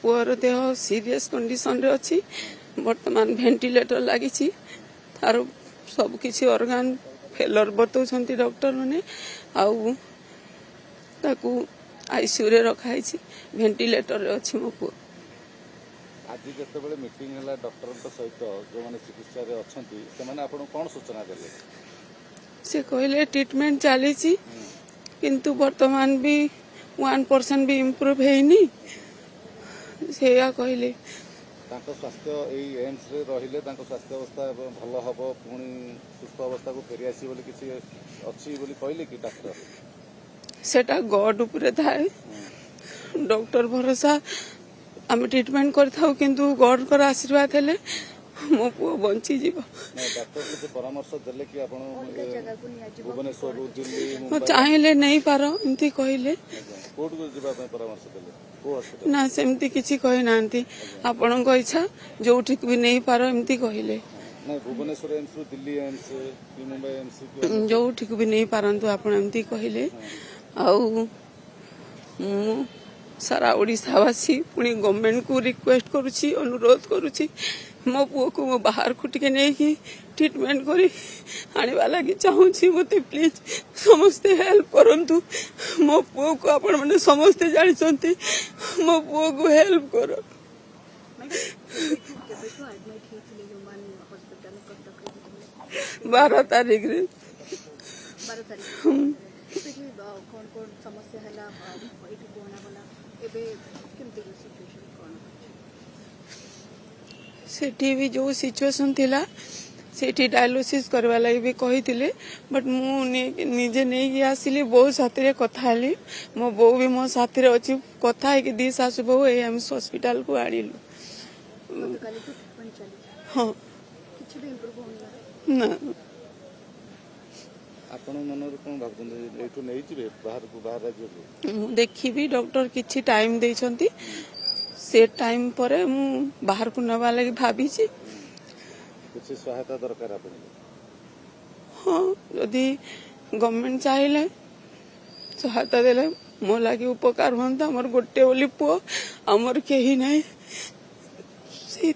Poor देह serious condition रे अछि वर्तमान वेंटिलेटर लागी तार सब किसी ऑर्गन फेलर बतौछंती डॉक्टर माने आउ ताकू आईसीयू रे रखाई वेंटिलेटर रे अछि मो पुओ। आज जिते मीटिंग है डॉक्टर सहित जो मैंने चिकित्सा रे अछंती से माने आपन कोन सूचना देले से कहले ट्रीटमेंट चली किंतु वर्तमान भी 1% भी इम्प्रूव हैनी से या कहले स्वास्थ्य एम्स रे रहिले स्वास्थ्य अवस्था भल हम पुणी सुस्थ अवस्था को फेरी आसी बोली किसी अच्छी बोली कहले कि डॉक्टर सेटा गॉड उपरे थाए डॉक्टर भरोसा आम ट्रीटमेंट करथाउ किंतु गॉड कर आशीर्वाद हेले मो पुओ बंची जीव। डॉक्टर के परामर्श देले कि आपण भुवनेश्वर दिल्ली चाहिले नहीं पारो एंती कहले कोर्ट को जिबा परामर्श देले ना सेमती किछि कहि नांती आपन को इच्छा जोठी भी नहीं पारो एमती कहले नहीं भुवनेश्वर एम्स दिल्ली एम्स कि मुंबई एम्स जोठी भी नहीं पारंतु आपन एमती कहले आउ सारा ओडिशावासी पुणी गवर्नमेंट को रिक्वेस्ट करुछि अनुरोध करुछि मो पुओ को मो बाहर को टिके नहीं कि ट्रीटमेंट करी आने लगी चाहूँगी मत प्लीज समस्ते हेल्प करंतु मो पुओ को आपण मैंने समस्ते जानते मो पुओ को हेल्प कर। 12 तारीख रे सेठी भी जो सिचुएशन थिला सेठी डायलिसिस करवा लगी भी कही बट मु निजे नहीं आसिली बो साथी कथा हेली मो बो भी मो साथी अच्छी कथा है दी सासु बहु एम्स हॉस्पिटल को आणिलु हाँ ना आपण मनर कोन भाबछन एठु नै जिवे बाहर राज्य को देखिबी डॉक्टर किछि टाइम देछंती से टाइम पर मु बाहर को नवा लगी भाभी कुछ सहायता दरकार आपन हाँ यदि गवर्नमेंट चाहिए सहायता देले मो लगी उपकार होता हमर गोटे बोली पुओ हमर केही नहीं से